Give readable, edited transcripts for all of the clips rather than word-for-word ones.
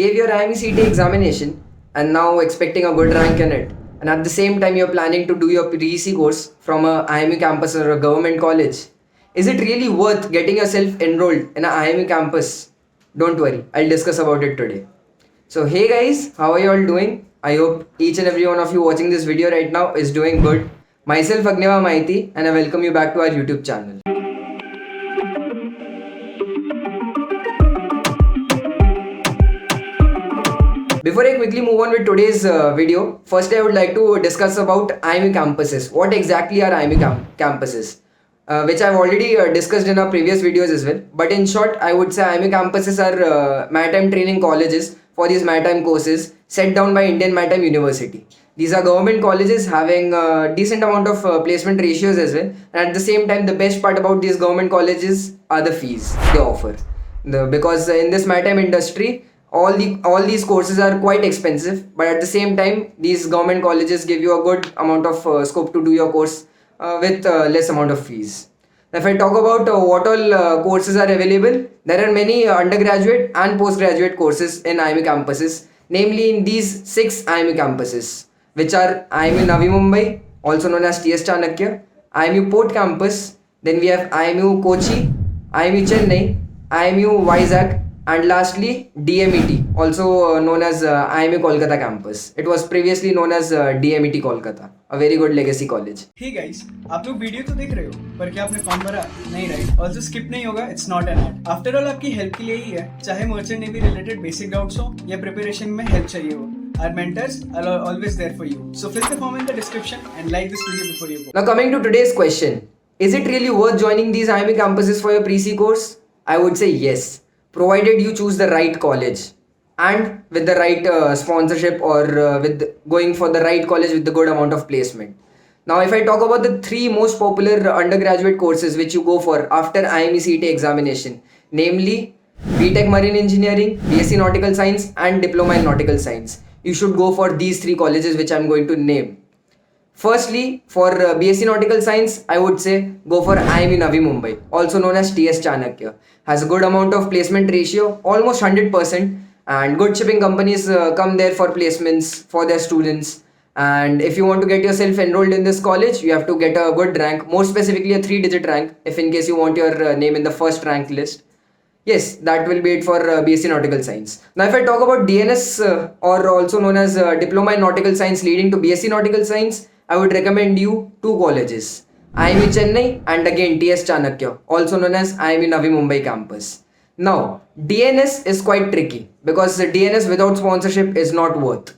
gave your IMUCET examination and now expecting a good rank in it, and at the same time you're planning to do your B.Sc course from a IMU campus or a government college, is it really worth getting yourself enrolled in an IMU campus? Don't worry, I'll discuss about it today. So hey guys, how are you all doing? I hope each and every one of you watching this video right now is doing good. Myself Agneva Maiti, and I welcome you back to our YouTube channel. Before I quickly move on with today's video, first I would like to discuss about IMU campuses. What exactly are IMU campuses? Which I've already discussed in our previous videos as well. But in short, I would say IMU campuses are maritime training colleges for these maritime courses set down by Indian Maritime University. These are government colleges having a decent amount of placement ratios as well. And at the same time, the best part about these government colleges are the fees they offer. Because in this maritime industry, all these courses are quite expensive, but at the same time these government colleges give you a good amount of scope to do your course with less amount of fees. Now, if I talk about what all courses are available, there are many undergraduate and postgraduate courses in IMU campuses, namely in these 6 IMU campuses, which are IMU Navi Mumbai, also known as TS Chanakya, IMU Port Campus, then we have IMU Kochi, IMU Chennai, IMU Vizag, and lastly DMET, also known as IMU Kolkata campus. It was previously known as DMET Kolkata, a very good legacy college. Hey guys, आप लोग video तो देख रहे हो, पर क्या आपने form भरा? नहीं राइट? ऑल्सो स्किप नहीं होगा, it's not an ad. After all आपकी हेल्प के लिए ही है, चाहे merchant navy related basic doubts हो या प्रिपरेशन में हेल्प चाहिए हो. Our mentors are always there for you. So fill the form in the description and like this video before you go. Now coming to today's question, is it really worth joining these IMU campuses for your pre-C course? I would say yes, provided you choose the right college and with the right sponsorship or with going for the right college with the good amount of placement. Now if I talk about the 3 most popular undergraduate courses which you go for after IMUCET examination, namely B.Tech Marine Engineering, B.Sc Nautical Science and Diploma in Nautical Science, you should go for these 3 colleges which I am going to name. Firstly, for B.Sc Nautical Science, I would say go for IMU Navi Mumbai, also known as TS Chanakya. Has a good amount of placement ratio, almost 100%, and good shipping companies come there for placements for their students. And if you want to get yourself enrolled in this college, you have to get a good rank, more specifically a 3-digit rank, if in case you want your name in the first rank list. Yes, that will be it for B.Sc Nautical Science. Now if I talk about DNS or also known as Diploma in Nautical Science leading to B.Sc Nautical Science, I would recommend you 2 colleges, IMU Chennai and again TS Chanakya, also known as IMU Navi Mumbai campus. Now, DNS is quite tricky because the DNS without sponsorship is not worth.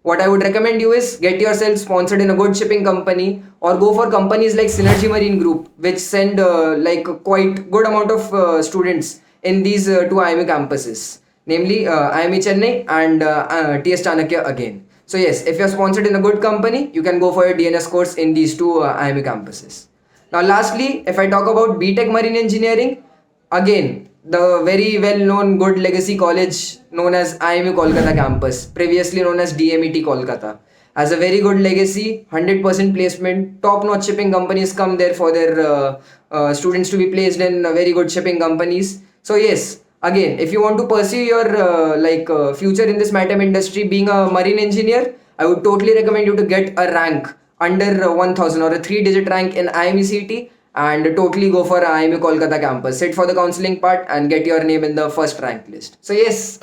What I would recommend you is get yourself sponsored in a good shipping company or go for companies like Synergy Marine Group, which send like quite good amount of students in these 2 IMU campuses, namely IMU Chennai and TS Chanakya again. So yes, if you're sponsored in a good company, you can go for your DNS course in these 2 IMU campuses. Now lastly, if I talk about B.Tech Marine Engineering, again, the very well-known good legacy college known as IMU Kolkata campus, previously known as DMET Kolkata, has a very good legacy, 100% placement, top-notch shipping companies come there for their students to be placed in very good shipping companies. So yes, again, if you want to pursue your future in this maritime industry being a marine engineer, I would totally recommend you to get a rank under 1000 or a 3-digit rank in IMUCET and totally go for IMU Kolkata campus. Sit for the counseling part and get your name in the first rank list. So yes,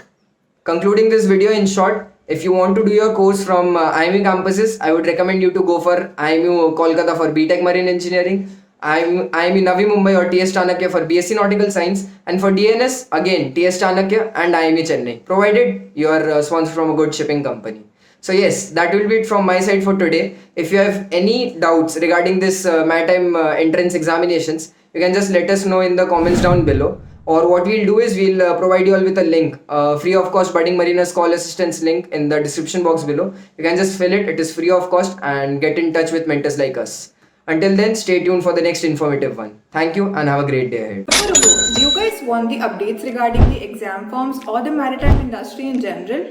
concluding this video in short, if you want to do your course from IMU campuses, I would recommend you to go for IMU Kolkata for B.Tech Marine Engineering, IMU Navi Mumbai or TS Chanakya for B.Sc Nautical Science, and for DNS, again TS Chanakya and IMU Chennai, provided you are sponsored from a good shipping company. So yes, that will be it from my side for today. If you have any doubts regarding this maritime entrance examinations, you can just let us know in the comments down below. Or what we'll do is we'll provide you all with a link, free of cost budding mariners call assistance link in the description box below. You can just fill it, it is free of cost, and get in touch with mentors like us. Until then, stay tuned for the next informative one. Thank you and have a great day ahead. Do you guys want the updates regarding the exam forms or the maritime industry in general?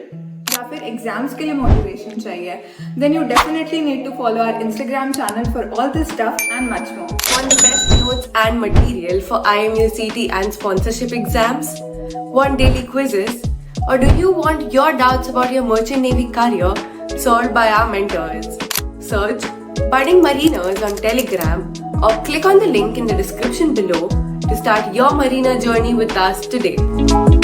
या फिर exams के लिए motivation चाहिए, then you definitely need to follow our Instagram channel for all this stuff and much more. Want the best notes and material for IMUCET and sponsorship exams? Want daily quizzes? Or do you want your doubts about your merchant navy career solved by our mentors? Search Budding Mariners on Telegram or click on the link in the description below to start your marina journey with us today.